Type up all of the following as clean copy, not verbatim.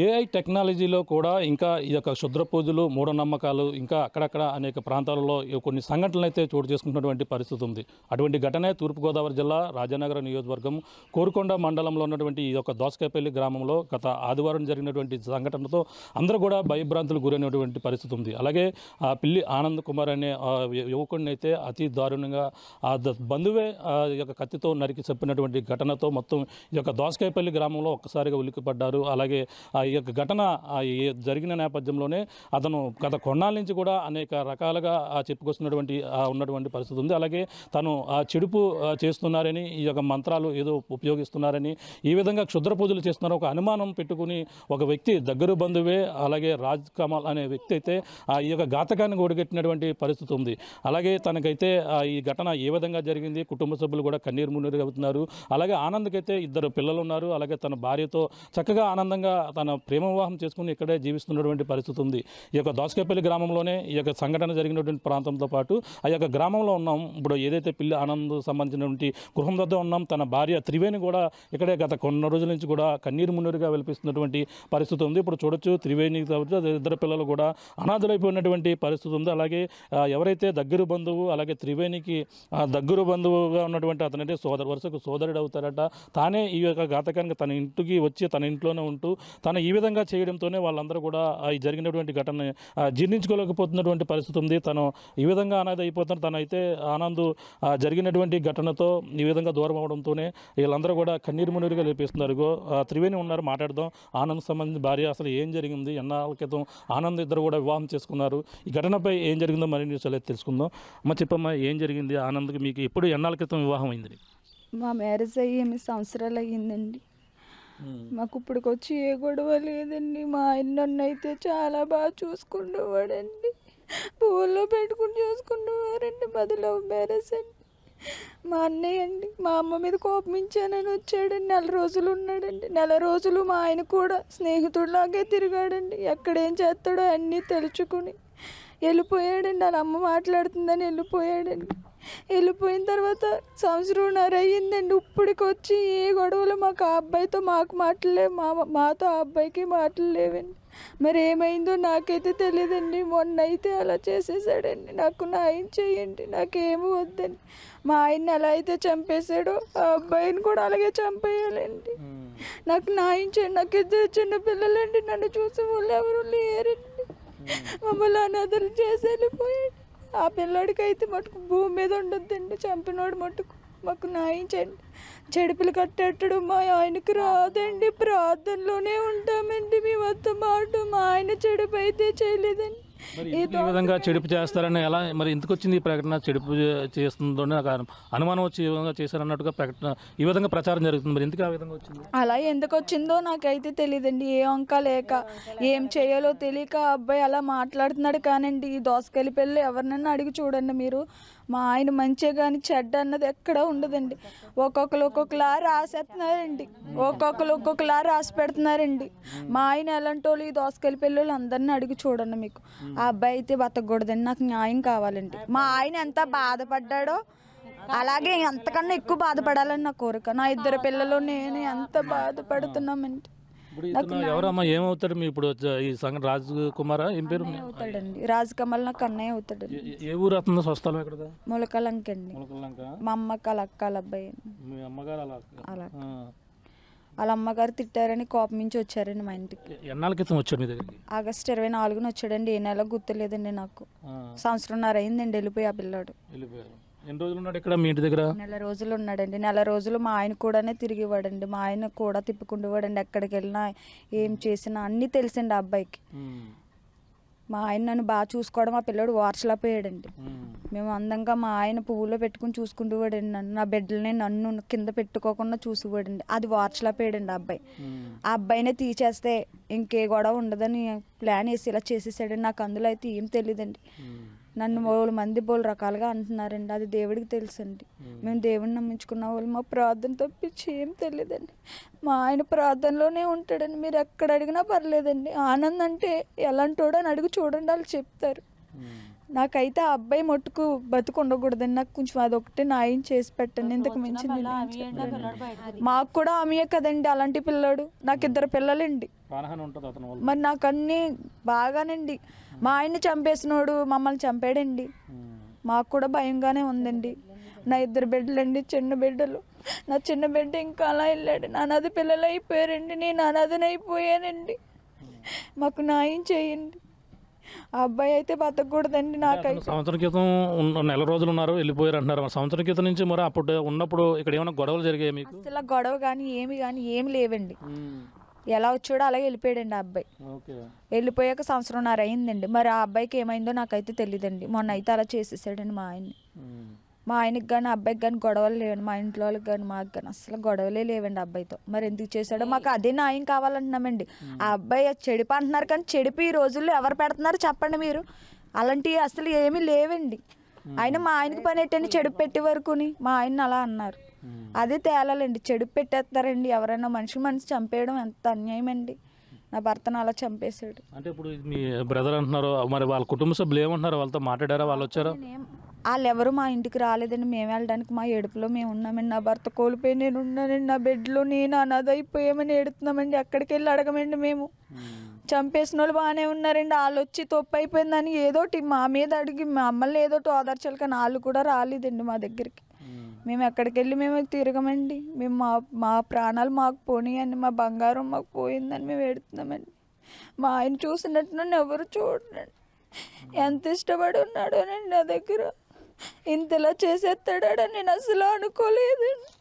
AI టెక్నాలజీలో కూడా ఇంకా ఈ యొక్క క్షుద్ర పూజలు, మూఢనమ్మకాలు ఇంకా అక్కడక్కడ అనేక ప్రాంతాలలో కొన్ని సంఘటనలు అయితే చోటు చేసుకుంటున్నటువంటి పరిస్థితి ఉంది. అటువంటి ఘటనే తూర్పుగోదావరి జిల్లా రాజానగరం నియోజకవర్గం కోరుకొండ మండలంలో ఉన్నటువంటి ఈ యొక్క దోసకాయపల్లి గ్రామంలో గత ఆదివారం జరిగినటువంటి సంఘటనతో అందరూ కూడా భయభ్రాంతులు గురైనటువంటి పరిస్థితి ఉంది. అలాగే ఆ పిల్లి ఆనంద్ కుమార్ అనే యువకుడిని అయితే అతి దారుణంగా ఆ బంధువే ఈ యొక్క కత్తితో నరికి చెప్పినటువంటి ఘటనతో మొత్తం ఈ యొక్క దోసకాయపల్లి గ్రామంలో ఒక్కసారిగా ఉలిక్కిపడ్డారు. అలాగే ఈ యొక్క ఘటన జరిగిన నేపథ్యంలోనే అతను గత కొన్నాళ్ళ నుంచి కూడా అనేక రకాలుగా ఉన్నటువంటి పరిస్థితి ఉంది. అలాగే తను చెడుపు చేస్తున్నారని, ఈ యొక్క మంత్రాలు ఏదో ఉపయోగిస్తున్నారని, ఈ విధంగా క్షుద్ర పూజలు చేస్తున్నారు ఒక అనుమానం పెట్టుకుని ఒక వ్యక్తి దగ్గర బంధువే అలాగే రాజ్ కమల్ అనే వ్యక్తి అయితే ఈ యొక్క ఘాతకాన్ని ఒడిగట్టినటువంటి పరిస్థితి ఉంది. అలాగే తనకైతే ఈ ఘటన ఏ విధంగా జరిగింది, కుటుంబ సభ్యులు కూడా కన్నీరు మున్నీరు అవుతున్నారు. అలాగే ఆనంద్కైతే 2 పిల్లలు ఉన్నారు. అలాగే తన భార్యతో చక్కగా ఆనందంగా తన ప్రేమ వివాహం చేసుకుని ఇక్కడే జీవిస్తున్నటువంటి పరిస్థితి ఉంది. ఈ యొక్క దోసకాయపల్లి గ్రామంలోనే ఈ యొక్క సంఘటన జరిగినటువంటి ప్రాంతంతో పాటు ఆ యొక్క గ్రామంలో ఉన్నాం. ఇప్పుడు ఏదైతే పిల్లి ఆనంద్ సంబంధించినటువంటి గృహం వద్ద ఉన్నాం, తన భార్య త్రివేణి కూడా ఇక్కడే గత కొన్ని రోజుల నుంచి కూడా కన్నీరు మున్నీరుగా వెలిపిస్తున్నటువంటి పరిస్థితి ఉంది. ఇప్పుడు చూడొచ్చు త్రివేణి 2 పిల్లలు కూడా అనాథులైపోయినటువంటి పరిస్థితి ఉంది. అలాగే ఎవరైతే దగ్గర బంధువు అలాగే త్రివేణికి దగ్గర బంధువుగా ఉన్నటువంటి అతనంటే వరుసకు సోదరుడు అవుతారట. తానే ఈ యొక్క ఘాతకానికి తన ఇంటికి వచ్చి తన ఇంట్లోనే ఉంటూ తన ఈ విధంగా చేయడంతోనే వాళ్ళందరూ కూడా ఈ జరిగినటువంటి ఘటన జీర్ణించుకోలేకపోతున్నటువంటి పరిస్థితి ఉంది. తను ఈ విధంగా అనాథ అయిపోతాను. తనైతే ఆనంద్ జరిగినటువంటి ఘటనతో ఈ విధంగా దూరం అవడంతోనే వీళ్ళందరూ కూడా కన్నీరు మున్నీరుగా లేపిస్తున్నారు. త్రివేణి ఉన్నారు, మాట్లాడదాం. ఆనంద్ సంబంధించిన భార్య అసలు ఏం జరిగింది, ఎన్నాళ్ళ క్రితం ఆనంద్ ఇద్దరు కూడా వివాహం చేసుకున్నారు, ఈ ఘటనపై ఏం జరిగిందో మరిన్ని విషయాలు తెలుసుకుందాం. అమ్మ చెప్పమ్మా, ఏం జరిగింది ఆనంద్కి? మీకు ఎప్పుడు ఎన్నాళ్ళ క్రితం వివాహం అయింది? మా మ్యారేజ్ అయ్యి 8 సంవత్సరాలు అయ్యిందండి. మాకు ఇప్పటికొచ్చి ఏ గొడవ లేదండి. మా ఆయన నన్ను అయితే చాలా బాగా చూసుకుంటేవాడండి, పువ్వుల్లో పెట్టుకుని చూసుకుంటేవారండి. మాది లవ్ మ్యారేజ్ అండి. మా అన్నయ్య అండి మా అమ్మ మీద కోపమించానని వచ్చాడండి. 4 రోజులు ఉన్నాడండి. 4 రోజులు మా ఆయన కూడా స్నేహితుడిలాగే తిరిగాడండి. ఎక్కడేం చేస్తాడో అన్నీ తెలుసుకుని వెళ్ళిపోయాడండి. వాళ్ళ అమ్మ మాట్లాడుతుందని వెళ్ళిపోయాడండి. వెళ్ళిపోయిన తర్వాత 1.5 సంవత్సరం అయ్యిందండి. ఇప్పటికొచ్చి ఏ గొడవలు మాకు ఆ అబ్బాయితో మాటలు లేవు, మాతో ఆ అబ్బాయికి మాటలు లేవండి. మరి ఏమైందో నాకైతే తెలియదండి. మొన్న అయితే అలా చేసేసాడండి. నాకు న్యాయం చేయండి, నాకేమీ వద్దండి. మా ఆయన్ని ఎలా అయితే చంపేశాడో ఆ అబ్బాయిని కూడా అలాగే చంపేయాలండి. నాకు న్యాయం చేయండి. నాకు 2 చిన్న పిల్లలండి, నన్ను చూసే వాళ్ళు ఎవరు లేరండి. మమ్మల్ని అనాథలు చేసి వెళ్ళిపోయాడు. ఆ పిల్లోడికి అయితే మటుకు భూమి మీద ఉండొద్దండి, చంపినోడు మటుకు మాకు న్యాయం చేయండి. చెడుపులు కట్టేటడు మా ఆయనకి రాదండి. ప్రార్థనలోనే ఉంటామండి మేమంతా మాట. మా ఆయన చెడుపు అయితే చేయలేదండి. ఈ విధంగా చెడుపు చేస్తారని ఎలా మరి ఎందుకు వచ్చింది ఈ ప్రకటన? చెడుపు చేస్తుందో నాకు అనుమానం వచ్చి ఈ విధంగా చేశారన్నట్టుగా ప్రకటన ఈ విధంగా ప్రచారం జరుగుతుంది. మరి ఎందుకు ఆ విధంగా వచ్చింది? అలా ఎందుకు వచ్చిందో నాకైతే తెలియదండి. ఏ వంక లేక ఏం చేయాలో తెలియక అబ్బాయి అలా మాట్లాడుతున్నాడు. కానండి ఈ దోసకాయల పిల్లలు ఎవరినైనా అడిగి చూడండి మీరు, మా ఆయన మంచిగా కానీ చెడ్డ అన్నది ఎక్కడ ఉండదండి. ఒక్కొక్కలా రాసేస్తున్నారండి, ఒక్కొక్కలా రాసి పెడుతున్నారండి. మా ఆయన ఎలాంటి వాళ్ళు ఈ దోసకాయల పిల్లలు అందరినీ అడిగి చూడండి. మీకు ఆ అబ్బాయి అయితే బతకూడదండి. నాకు న్యాయం కావాలండి. మా ఆయన ఎంత బాధపడ్డాడో అలాగే అంతకన్నా ఎక్కువ బాధపడాలని నా కోరిక. నా 2 పిల్లలు నేను ఎంత బాధపడుతున్నామండి. ఎవరమ్మా ఏమవుతాడు మీ ఇప్పుడు ఈ సంఘటన? రాజ్ కుమార్ ఏం పేరు అవుతాడండి? రాజ్ కమల్ నాకు అన్నయ్య అవుతాడండి. ఏ ఊరు అతను స్వస్థలం ఎక్కడ? ములకలంక అండి. మా అమ్మకి వాళ్ళ అక్క వాళ్ళ అబ్బాయి. మీ అమ్మగారు అలా వాళ్ళ అమ్మగారు తిట్టారని కోపం నుంచి వచ్చారండి మా ఇంటికి. ఎన్నాళ్ళ క్రితం వచ్చాడు మీ దగ్గరికి? ఆగస్టు 24న వచ్చాడండి. ఏ నెల గుర్తులేదండి నాకు. 1.5 సంవత్సరం అయిందండి వెళ్ళిపోయి ఆ పిల్లాడు. ఎన్ని రోజులు ఉన్నాడు ఇక్కడ మీ ఇంటి దగ్గర? 4 రోజులు ఉన్నాడండి. 4 రోజులు మా ఆయన కూడానే తిరిగివాడండి. మా ఆయన కూడా తిప్పుకుండేవాడండి. ఎక్కడికి వెళ్ళినా ఏం చేసినా అన్నీ తెలిసండి ఆ అబ్బాయికి. మా ఆయన నన్ను బాగా చూసుకోవడం, ఆ పిల్లడు వార్చలేకపోయాడండి. మేము అందంగా మా ఆయన పువ్వులో పెట్టుకుని చూసుకుంటూవాడండి. నా బిడ్డలని నన్ను కింద పెట్టుకోకుండా చూసేవాడండి. అది వార్చలేకపోయాడండి ఆ అబ్బాయి. ఆ అబ్బాయినే తీసేస్తే ఇంకే గొడవ ఉండదని ప్లాన్ వేసి ఇలా చేసేసాడండి. నాకు అందులో అయితే ఏం తెలియదండి. నన్ను 3 మంది 3 రకాలుగా అంటున్నారండి. అది దేవుడికి తెలుసండి. మేము దేవుడిని నమ్మించుకున్న వాళ్ళు. మా ప్రార్థన తప్పించి ఏం తెలియదండి. మా ఆయన ప్రార్థనలోనే ఉంటాడండి. మీరు ఎక్కడ అడిగినా పర్లేదండి. ఆనంద్ అంటే ఎలాంటోడు అని అడిగి చూడండి, వాళ్ళు చెప్తారు. నాకైతే ఆ అబ్బాయి మట్టుకు బతుకు ఉండకూడదండి. నాకు కొంచెం అదొకటి న్యాయం చేసి పెట్టండి. ఇంతకు మించి నేను ఏం చెప్పలేను. మాకు కూడా ఆమెయే కదండి అలాంటి పిల్లాడు. నాకు 2 పిల్లలండి. మరి నాకు అన్నీ బాగానండి. మా ఆయన్ని చంపేసినోడు మమ్మల్ని చంపాడండి. మాకు కూడా భయంగానే ఉందండి. నా 2 బిడ్డలండి, చిన్న బిడ్డలు. నా చిన్న బిడ్డ ఇంకా అలా వెళ్ళాడు. నా అనాథ పిల్లలు అయిపోయారండి. నేను అనాథనైపోయానండి. మాకు న్యాయం చేయండి. ఆ అబ్బాయి అయితే బతకూడదండి. నాకైతే సంవత్సరం క్రితం నెల రోజులు ఉన్నారు, వెళ్ళిపోయారు అంటున్నారు. సంవత్సరం క్రితం నుంచి మరి అప్పుడు ఉన్నప్పుడు ఇక్కడ ఏమైనా గొడవలు జరిగాయి మీకు? అసలు గొడవ కానీ ఏమి లేవండి. ఎలా వచ్చాడో అలాగే వెళ్ళిపోయాడండి ఆ అబ్బాయి. వెళ్ళిపోయాక 1.5 సంవత్సరం అయిందండి. మరి ఆ అబ్బాయికి ఏమైందో నాకైతే తెలియదండి. మొన్న అయితే అలా చేసేసాడండి మా ఆయన్ని. మా ఆయనకి కానీ అబ్బాయికి కానీ గొడవలు లేవండి. మా ఇంట్లో వాళ్ళకి కానీ మాకు కానీ అసలు గొడవలే లేవండి అబ్బాయితో. మరి ఎందుకు చేశాడో మాకు అదే న్యాయం కావాలంటున్నామండి. ఆ అబ్బాయి చెడిపి అంటున్నారు కానీ చెడిపి ఈ రోజుల్లో ఎవరు పెడుతున్నారు చెప్పండి మీరు? అలాంటివి అసలు ఏమీ లేవండి. ఆయన మా ఆయనకి పని ఏంటండి చెడుపు పెట్టే వరకుని మా ఆయన్ని అలా అన్నారు. అదే తేలాలండి. చెడుపు పెట్టేస్తారండి ఎవరైనా. మనిషి చంపేయడం ఎంత అన్యాయం అండి. నా భర్తను అలా చంపేశాడు. అంటే ఇప్పుడు మీ బ్రదర్ అంటున్నారు, మరి వాళ్ళ కుటుంబ సభ్యులు ఏమంటున్నారు? వాళ్ళతో మాట్లాడారా? వాళ్ళు వచ్చారా? వాళ్ళు ఎవరు మా ఇంటికి రాలేదండి. మేము వెళ్ళడానికి మా ఏడుపులో మేము ఉన్నామండి. నా భర్త కోల్పోయి నేను ఉన్నానండి. నా బెడ్లో నేను అనాథ అయిపోయామని ఏడుతున్నామండి. ఎక్కడికి వెళ్ళి అడగమండి మేము. చంపేసిన వాళ్ళు బాగానే ఉన్నారండి. వాళ్ళు వచ్చి తప్పు అయిపోయిందని ఏదోటి మా మీద అడిగి మమ్మల్ని ఏదోటి ఓదార్చాలి కానీ వాళ్ళు కూడా రాలేదండి మా దగ్గరికి. మేము ఎక్కడికి వెళ్ళి మేము తిరగమండి. మేము మా ప్రాణాలు మాకు పోనీయండి, మా బంగారం మాకు పోయిందని మేము ఏడుతున్నామండి. మా ఆయన చూసినట్టు నన్ను ఎవరు చూడండి. ఎంత ఇష్టపడి ఉన్నాడోనండి నా దగ్గర. ఇంతలా చేసేస్తాడని నేను అసలు అనుకోలేదండి.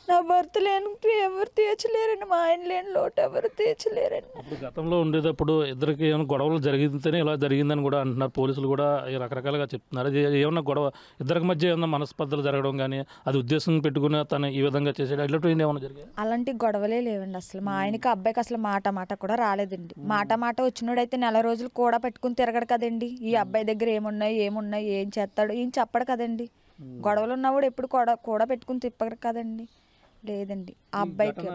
నా భర్త లేని ఎవరు తీర్చలేరండి. మా ఆయన లేని లోటు ఎవరు తీర్చలేరండి. ఇప్పుడు గతంలో ఉండేటప్పుడు ఇద్దరికి ఏమైనా గొడవలు జరిగితేనే ఇలా జరిగిందని కూడా అంటున్నారు. పోలీసులు కూడా రకరకాలుగా చెప్తున్నారు. అది ఏమన్నా గొడవ ఇద్దరికి మధ్య ఏమన్నా మనస్పర్ధలు జరగడం కానీ అది ఉద్దేశం పెట్టుకుని తను ఈ విధంగా చేసాడు ఇలాంటివి ఏమైనా జరిగాయి? అలాంటి గొడవలే లేవండి అసలు. మా ఆయనకి అబ్బాయికి అసలు మాట కూడా రాలేదండి. మాట వచ్చినోడైతే నెల రోజులు కూడా పెట్టుకుని తిరగడు కదండి. ఈ అబ్బాయి దగ్గర ఏమున్నాయి ఏం చేస్తాడు ఏం చెప్పడు కదండి. గొడవలు ఉన్నవాడు ఎప్పుడు కూడా పెట్టుకుని తిప్పడు కదండి. లేదండి ఆ అబ్బాయికి.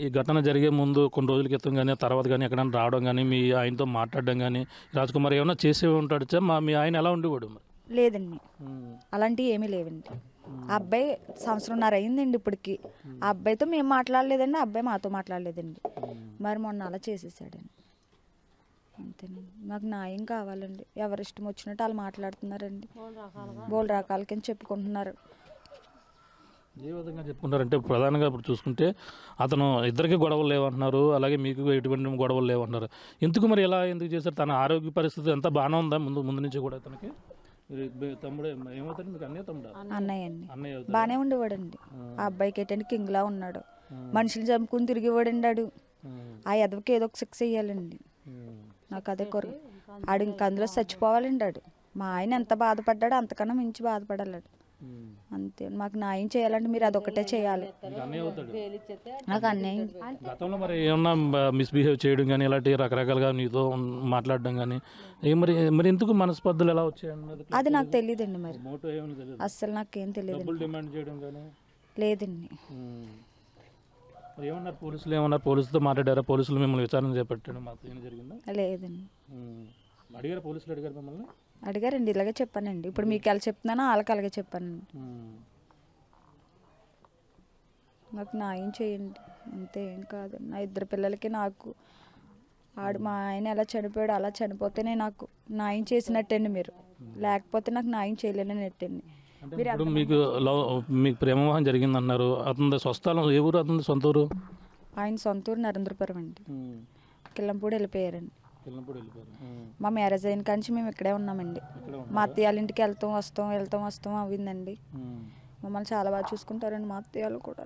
ఈ ఘటన జరిగే ముందు కొన్ని రోజుల క్రితం కానీ తర్వాత కానీ ఎక్కడైనా రావడం కానీ మీ ఆయనతో మాట్లాడడం కానీ రాజ్ కుమార్ ఏమన్నా చేసే ఉంటాడు? మీ ఆయన ఎలా ఉండేవాడు? లేదండి అలాంటివి ఏమీ లేవండి. ఆ అబ్బాయి 1.5 సంవత్సరం అయిందండి ఇప్పటికి. ఆ అబ్బాయితో మేము మాట్లాడలేదండి, ఆ అబ్బాయి మాతో మాట్లాడలేదండి. మరి మొన్న అలా చేసేసాడండి. అంతేనండి. మాకు న్యాయం కావాలండి. ఎవరి ఇష్టం వచ్చినట్టు వాళ్ళు మాట్లాడుతున్నారండి. బోల్ రకాల కింద చెప్పుకుంటున్నారు. ఏ విధంగా చెప్పుకుంటారంటే ప్రధానంగా ఇప్పుడు చూసుకుంటే అతను ఇద్దరికి గొడవలు లేవంటున్నారు, అలాగే మీకు ఎటువంటి గొడవలు లేవంటున్నారు. ఎందుకు మరి ఎలా ఎందుకు చేశారు? తన ఆరోగ్య పరిస్థితి ఎంత బాగానే ఉందా ముందు నుంచి కూడా? అతనికి తమ్ముడే ఏమవుతాడు మీకు? అన్నయ్య అండి. బాగానే ఉండేవాడండి. ఆ అబ్బాయికి ఏంటంటే కింగ్లా ఉన్నాడు. మనుషులు చంపుకుని తిరిగేవాడండి ఆడు. ఆ ఎదవకి ఏదో ఒక శిక్ష వేయాలండి. నాకు అదే కొరకు. ఆడు ఇంక అందులో చచ్చిపోవాలండి ఆడు. మా ఆయన ఎంత బాధపడ్డాడు అంతకన్నా మించి బాధపడాలి. అంతే. మాకు న్యాయం చేయాలంటే మీరు అదొకటే చేయాలి. నాకు అన్యాయం. గతంలో మరి ఏమన్నా మిస్బిహేవ్ చేయడం కానీ ఇలాంటి రకరకాలుగా నీతో మాట్లాడడం కానీ మరి ఎందుకు మనస్పర్ధలు ఎలా వచ్చాయన్నది అది నాకు తెలియదండి. మరి అస్సలు నాకేం తెలియదు. డిమాండ్ చేయడం కానీ లేదండి. ఏమన్నారు పోలీసులు? ఏమన్నారు? పోలీసులతో మాట్లాడారా? పోలీసులు మిమ్మల్ని విచారణ చేపట్టడం ఏం జరిగిందా? లేదండి. అడిగారా? పోలీసులు అడిగారు మిమ్మల్ని? అడిగారండి. ఇలాగే చెప్పానండి. ఇప్పుడు మీకు ఎలా చెప్తున్నానో వాళ్ళకి అలాగే చెప్పానండి. నాకు న్యాయం చేయండి అంతే, ఏం కాదు. నా 2 పిల్లలకి నాకు మా ఆయన ఎలా చనిపోయాడు అలా చనిపోతేనే నాకు న్యాయం చేసినట్టండి మీరు. లేకపోతే నాకు న్యాయం చేయలేనట్టండి. ఇప్పుడు మీకు ప్రేమ వివాహం జరిగిందన్నారు. అతని స్వస్థలం ఏ ఊరు? అతని సొంత ఊరు? ఆయన సొంత ఊరు నరేంద్రపురం అండి. కిల్లంపూడి వెళ్ళిపోయారండి. మా మ్యారేజ్ అయిన కాంచి మేము ఇక్కడే ఉన్నామండి. మా అత్తయ్య వాళ్ళ ఇంటికి వెళ్తాం వస్తాం అవ్విందండి. మమ్మల్ని చాలా బాగా చూసుకుంటారండి మా అత్తయ్య వాళ్ళు కూడా.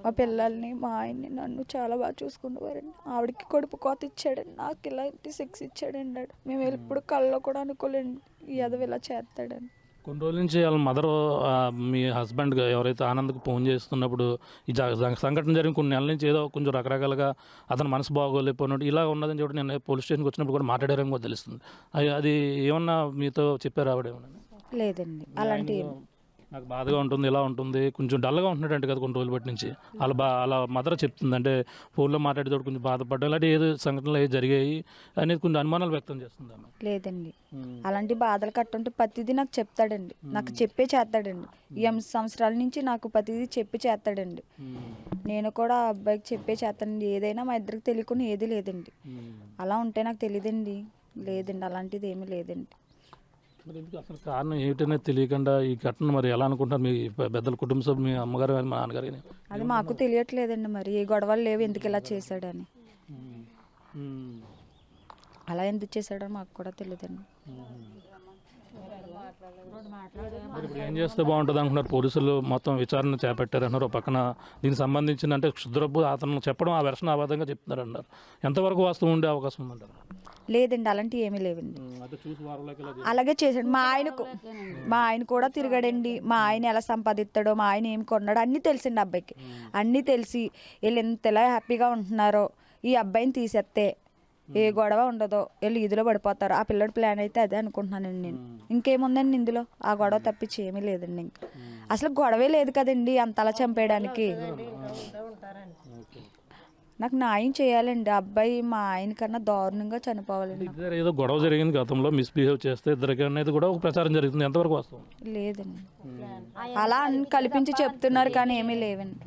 మా పిల్లల్ని మా ఆయన్ని నన్ను చాలా బాగా చూసుకుంటారండి. ఆవిడకి కడుపు కోత ఇచ్చాడండి, నాకు ఇలాంటి 6 ఇచ్చాడండి. మేము ఎప్పుడు కళ్ళలో కూడా అనుకోలేండి ఈ ఎదవ ఇలా చేస్తాడని. కొన్ని రోజుల నుంచి వాళ్ళ మదర్ మీ హస్బెండ్ ఎవరైతే ఆనంద్కి ఫోన్ చేస్తున్నప్పుడు ఈ సంఘటన జరిగిన కొన్ని నెలల నుంచి ఏదో కొంచెం రకరకాలుగా అతను మనసు బాగోలేకపోయినట్టు ఇలా ఉన్నదని చెప్పి నేను పోలీస్ స్టేషన్కి వచ్చినప్పుడు కూడా మాట్లాడారని కూడా తెలుస్తుంది. అది ఏమన్నా మీతో చెప్పారు ఆవిడ? ఏమన్నా లేదండి అలాంటి నాకు బాధగా ఉంటుంది, ఇలా ఉంటుంది, కొంచెం డల్గా ఉంటున్నాడంటే కదా కొన్ని రోజులు బట్టి నుంచి అలా మదర్ చెప్తుంది. అంటే ఫోన్లో మాట్లాడేటప్పుడు కొంచెం బాధపడ్డం ఇలాంటి ఏదో సంఘటనలు ఏదో జరిగాయి అనేది కొంచెం అనుమానాలు వ్యక్తం చేస్తుంది ఆమె. లేదండి, అలాంటి బాధలు కట్టుంటే ప్రతిదీ నాకు చెప్తాడండి, నాకు చెప్పే చేస్తాడండి. ఈ 8 సంవత్సరాల నుంచి నాకు ప్రతిదీ చెప్పి చేస్తాడండి. నేను కూడా ఆ అబ్బాయికి చెప్పే చేస్తానండి. ఏదైనా మా ఇద్దరికి తెలియకుండా ఏది లేదండి. అలా ఉంటే నాకు తెలియదండి. లేదండి, అలాంటిది ఏమీ లేదండి. మరి ఎందుకు అసలు కారణం ఏమిటనేది తెలియకుండా ఈ ఘటన మరి ఎలా అనుకుంటారు మీ పెద్దల కుటుంబ సభ్యులు, మీ అమ్మగారు కానీ మా నాన్నగారు కానీ? అది మాకు తెలియట్లేదండి, మరి ఏ గొడవలు లేవు, ఎందుకు ఇలా చేశాడని. అలా ఎందుకు చేశాడో మాకు కూడా తెలియదండి. మరి ఇప్పుడు ఏం చేస్తే బాగుంటుంది అనుకున్నారు? పోలీసులు మొత్తం విచారణ చేపట్టారు అన్నారు. పక్కన దీనికి సంబంధించిన అంటే క్షుద్రపు అతను చెప్పడం ఆ వెర్షన్ ఆధారంగా చెప్తున్నారు అన్నారు. ఎంతవరకు వాస్తవం ఉండే అవకాశం ఉందంటారు? లేదండి, అలాంటివి ఏమీ లేవండి. అదే చూసి వారంలోకి అలాగే చేశాడు. మా ఆయన కూడా తిరిగాడండి. మా ఆయన ఎలా సంపాదిస్తాడో, మా ఆయన ఏం కొన్నాడో అన్నీ తెలిసిండి అబ్బాయికి. అన్నీ తెలిసి వీళ్ళు ఎంతలా హ్యాపీగా ఉంటున్నారో, ఈ అబ్బాయిని తీసేస్తే ఏ గొడవ ఉండదో, వీళ్ళు ఇదిలో పడిపోతారు. ఆ పిల్లడి ప్లాన్ అయితే అదే అనుకుంటున్నానండి నేను. ఇంకేముందండి ఇందులో? ఆ గొడవ తప్పించి ఏమీ లేదండి. ఇంకా అసలు గొడవే లేదు కదండి అంతలా చంపేయడానికి. నాకు న్యాయం చేయాలండి. అబ్బాయి మా ఆయన కన్నా దారుణంగా చనిపోవాలండి. ఏదో గొడవ జరిగింది గతంలో, మిస్బిహేవ్ చేస్తే ఇద్దరికి అనేది కూడా ఒక ప్రచారం జరుగుతుంది. ఎంతవరకు వాస్తవం? లేదండి, అలా కల్పించి చెప్తున్నారు కానీ ఏమీ లేవండి.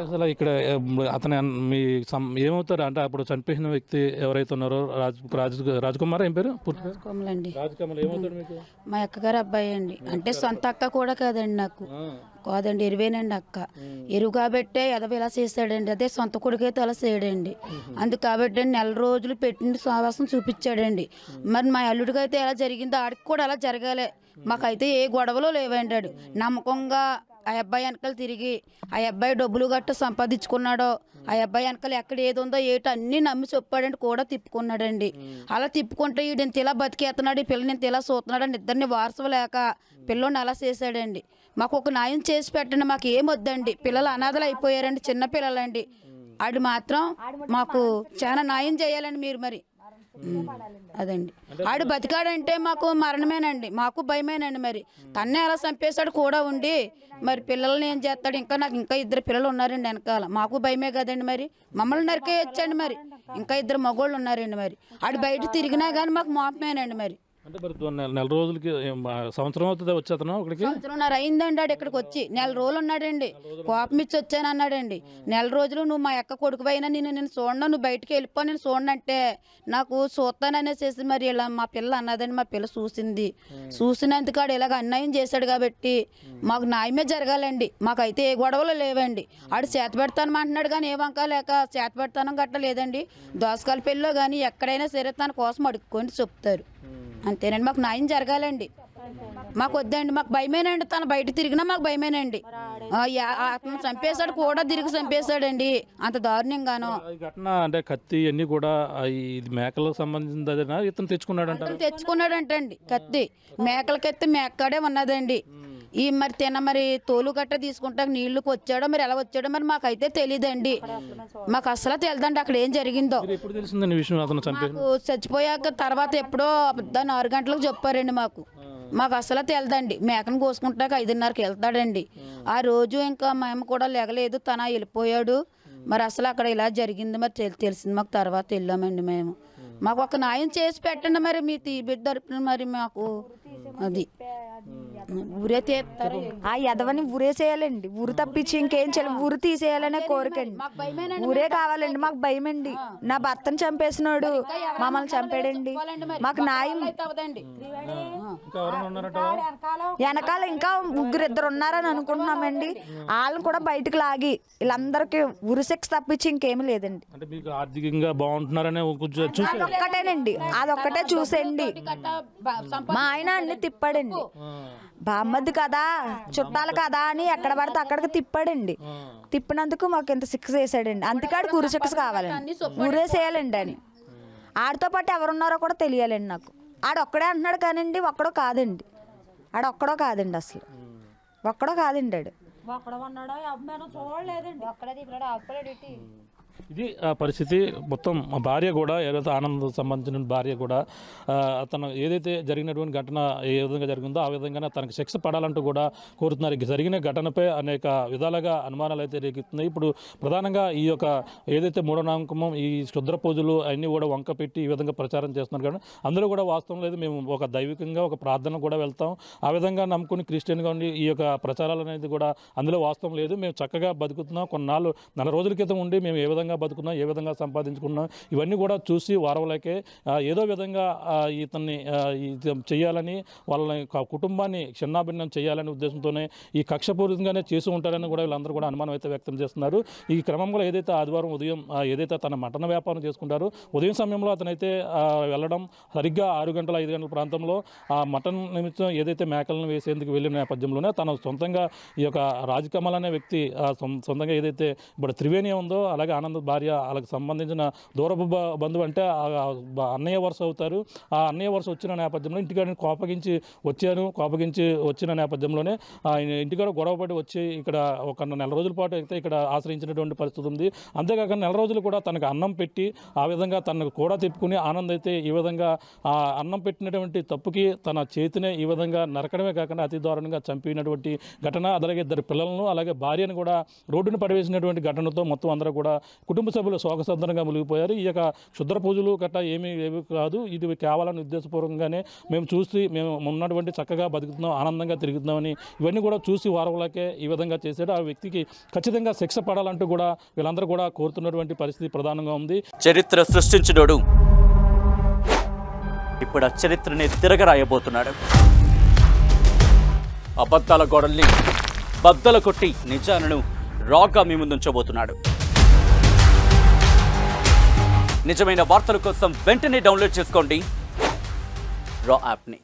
అసలు ఇక్కడ అతను మీ ఏమవుతారు అంటే అప్పుడు చనిపోయిన వ్యక్తి ఎవరైతే ఉన్నారో రాజకుమార్ ఏం పేరు? కోమలండి. రాజకమల్ ఏమవుతాడు మీకు? మా అక్కగారు అబ్బాయి అండి. అంటే సొంత అక్క కూడా కాదండి నాకు. కాదండి, ఎరువేనండి అక్క. ఎరువు కాబట్టే ఎదవ ఇలా చేశాడండి. అదే సొంత కొడుకైతే అలా చేయడండి. అందుకు కాబట్టి నెల రోజులు పెట్టిన సావాసం చూపించాడండి. మరి మా అల్లుడికి అయితే ఎలా జరిగిందో ఆడికి కూడా అలా జరగాలి. మాకైతే ఏ గొడవలో లేవంటాడు. నమ్మకంగా ఆ అబ్బాయి వెనకాల తిరిగి ఆ అబ్బాయి డబ్బులు గట్ట సంపాదించుకున్నాడో, ఆ అబ్బాయి వెనకాల ఎక్కడ ఏది ఉందో ఏటో అన్నీ నమ్మి చెప్పాడండి, కూడా తిప్పుకున్నాడండి. అలా తిప్పుకుంటే ఈడింత ఇలా బతికేస్తున్నాడు, ఈ పిల్లని ఇంత ఇలా చూస్తున్నాడు, ఇద్దరిని వారసు లేక పిల్లోని అలా చేశాడండి. మాకు ఒక న్యాయం చేసి పెట్టండి, మాకు ఏమొద్దండి. పిల్లలు అనాథలు అయిపోయారండి, చిన్న పిల్లలండి. ఆడు మాత్రం మాకు చాలా న్యాయం చేయాలండి మీరు. మరి అదండి, ఆడు బతికాడంటే మాకు మరణమేనండి, మాకు భయమేనండి. మరి తన్నే అలా చంపేశాడు కూడా ఉండి, మరి పిల్లల్ని ఏం చేస్తాడు? నాకు ఇంకా 2 పిల్లలు ఉన్నారండి వెనకాల, మాకు భయమే కదండి. మరి మమ్మల్ని నరికేయొచ్చండి. మరి ఇంకా 2 మగోళ్ళు ఉన్నారండి. మరి ఆడు బయట తిరిగినా కానీ మాకు మోపమేనండి. మరి అంటే మరి నెల రోజులకి సంవత్సరం అవుతుంది వచ్చి అతను ఇక్కడికి? సంవత్సరంన్నర అయిందండి ఆడు ఇక్కడికి వచ్చి. 4 రోజులు ఉన్నాడండి. కోపం ఇచ్చి వచ్చాను అన్నాడండి. 4 రోజులు నువ్వు మా అక్క కొడుకు అయినా నేను చూడను, నువ్వు బయటికి వెళ్ళిపో, నేను చూడనంటే నాకు చూస్తాననేసేసి మరి ఇలా మా పిల్ల అన్నదండి. మా పిల్ల చూసినందుకు ఆడు ఇలాగ అన్యాయం చేశాడు కాబట్టి మాకు న్యాయమే జరగాలండి. మాకైతే ఏ గొడవలు లేవండి. ఆడు చేత పెడతాను అంటున్నాడు కానీ ఏ వంక లేక చేత పెడతానం గట్ట లేదండి. దోసకాల పెళ్ళిలో కానీ ఎక్కడైనా సరే తన కోసం అడుక్కొని చెప్తారు. అంతేనండి, మాకు న్యాయం జరగాలండి. మాకు వద్దండి, మాకు భయమేనండి. తను బయట తిరిగినా మాకు భయమేనండి. అతను చంపేశాడు కూడా, తిరిగి చంపేశాడండి అంత దారుణంగాను. ఘటన అంటే కత్తి అన్ని కూడా ఇది మేకలకు సంబంధించిన ఇతను తెచ్చుకున్నాడంటండి. కత్తి మేకలకెత్తి మేకాడే ఉన్నదండి. ఈ మరి తోలు గట్ట తీసుకుంటా నీళ్ళకి వచ్చాడో మరి ఎలా వచ్చాడో మరి మాకైతే తెలియదండి. మాకు అసలు తెలియదండి అక్కడ ఏం జరిగిందో. మాకు చచ్చిపోయాక తర్వాత ఎప్పుడో 6 గంటలకు చెప్పారండి. మాకు అసలు తెలియదండి. మేకను కోసుకుంటాక 5:30కి వెళ్తాడండి. ఆ రోజు ఇంకా మేము కూడా లేగలేదు, తన వెళ్ళిపోయాడు. మరి అసలు అక్కడ ఇలా జరిగింది మరి తెలిసింది మాకు. తర్వాత వెళ్ళామండి మేము. మాకు ఒక న్యాయం చేసి పెట్టండి మరి మీ బిడ్డ తరపున. మరి మాకు అది ఊరే తీస్తారు. ఆ ఎదవని ఊరేసేయాలండి. ఊరు తప్పించి ఇంకేం చేయాలి? ఊరు తీసేయాలనే కోరికండి. ఊరే కావాలండి. మాకు భయమండి. నా భర్తను చంపేసినాడు, మమ్మల్ని చంపాడండి. మాకు న్యాయం. వెనకాల ఇంకా 2 ఉన్నారని అనుకుంటున్నామండి. వాళ్ళని కూడా బయటకు లాగి వీళ్ళందరికీ ఉరిశిక్ష తప్పించి ఇంకేమీ లేదండి. ఆర్థికంగా బాగుంటున్నారనే అదొక్కటేనండి, అదొక్కటే చూసేయండి. మా ఆయన అన్ని తిప్పాడండి. బామ్మది కదా, చుట్టాలు కదా అని ఎక్కడ పడితే అక్కడికి తిప్పాడండి. తిప్పినందుకు మాకు ఇంత శిక్ష వేసాడండి. అందుకాడికి ఉరి శిక్ష కావాలండి, ఊరేసేయాలండి అని. ఆడితో పాటు ఎవరున్నారో కూడా తెలియాలండి నాకు. ఆడొక్కడే అంటున్నాడు కానండి, ఒక్కడో కాదండి. ఆడొక్కడో కాదండి, అసలు ఒక్కడో కాదండి. ఆడు ఇది పరిస్థితి. మొత్తం భార్య కూడా ఏదైతే ఆనంద్ సంబంధించిన భార్య కూడా తను ఏదైతే జరిగినటువంటి ఘటన ఏ విధంగా జరిగిందో ఆ విధంగానే తనకు శిక్ష పడాలంటూ కూడా కోరుతున్నారు. జరిగిన ఘటనపై అనేక విధాలుగా అనుమానాలు అయితే రేకెత్తున్నాయి. ఇప్పుడు ప్రధానంగా ఈ యొక్క ఏదైతే మూఢనమ్మకం ఈ క్షుద్ర పూజలు అన్నీ కూడా వంక పెట్టి ఈ విధంగా ప్రచారం చేస్తున్నారు కానీ అందులో కూడా వాస్తవం లేదు. మేము ఒక దైవికంగా ఒక ప్రార్థన కూడా వెళ్తాం, ఆ విధంగా నమ్ముకుని క్రిస్టియన్గా ఉండి ఈ యొక్క ప్రచారాలు అనేది కూడా అందులో వాస్తవం లేదు. మేము చక్కగా బతుకుతున్నాం. కొన్నాళ్ళు 4 రోజుల క్రితం ఉండి మేము ఏ విధంగా బతుకున్నాం, ఏ విధంగా సంపాదించుకున్నాం ఇవన్నీ కూడా చూసి వారవలేకే ఏదో విధంగా ఇతన్ని చేయాలని వాళ్ళని కుటుంబాన్ని చిన్నాభిన్నం చేయాలనే ఉద్దేశంతోనే ఈ కక్షపూరితంగానే చేసి ఉంటారని కూడా వీళ్ళందరూ కూడా అనుమానం అయితే వ్యక్తం చేస్తున్నారు. ఈ క్రమంలో ఏదైతే ఆదివారం ఉదయం ఏదైతే తన మటన్ వ్యాపారం చేసుకుంటారో ఉదయం సమయంలో అతనైతే వెళ్ళడం సరిగ్గా 6 గంటల 5 గంటల ప్రాంతంలో ఆ మటన్ నిమిత్తం ఏదైతే మేకలను వేసేందుకు వెళ్ళిన నేపథ్యంలోనే తన సొంతంగా ఈ యొక్క రాజకమల్ అనే వ్యక్తి సొంతంగా ఏదైతే ఇప్పుడు త్రివేణి ఉందో అలాగే ఆనంద్ భార్య వాళ్ళకి సంబంధించిన దూరపు బంధువు అంటే అన్నయ్య వరుస అవుతారు. ఆ అన్నయ్య వరుస వచ్చిన నేపథ్యంలో ఇంటికాడ కోపగించి వచ్చిన నేపథ్యంలోనే ఇంటికాడ గొడవపడి వచ్చి ఇక్కడ ఒక 4 రోజుల పాటు అయితే ఇక్కడ ఆశ్రయించినటువంటి పరిస్థితి ఉంది. అంతేకాక 4 రోజులు కూడా తనకు అన్నం పెట్టి ఆ విధంగా తనకు కూడా తిప్పుకుని ఆనంద్ అయితే ఈ విధంగా అన్నం పెట్టినటువంటి తప్పుకి తన చేతినే ఈ విధంగా నరకడమే కాకుండా అతి దారుణంగా చంపినటువంటి ఘటన, అలాగే 2 పిల్లలను అలాగే భార్యను కూడా రోడ్డును పడివేసినటువంటి ఘటనతో మొత్తం అందరూ కూడా కుటుంబ సభ్యులు శోకసందరంగా మునిగిపోయారు. ఈ యొక్క క్షుద్ర పూజలు గట్రా ఏమీ కాదు, ఇది కేవలం ఉద్దేశపూర్వకంగానే మేము ఉన్నటువంటి చక్కగా బతుకుతున్నాం, ఆనందంగా తిరుగుతున్నామని ఇవన్నీ కూడా చూసి వారవలకే ఈ విధంగా చేశాడు. ఆ వ్యక్తికి ఖచ్చితంగా శిక్ష పడాలంటూ కూడా వీళ్ళందరూ కూడా కోరుతున్నటువంటి పరిస్థితి ప్రధానంగా ఉంది. చరిత్ర సృష్టించినోడు ఇప్పుడు ఆ చరిత్రని తిరగరాయబోతున్నాడు. అబద్ధాల గోడల్ని బద్దలు కొట్టి నిజాలను రాగా మీ ముందుంచబోతున్నాడు. నిజమైన వార్తల కోసం వెంటనే డౌన్లోడ్ చేసుకోండి రా యాప్ని.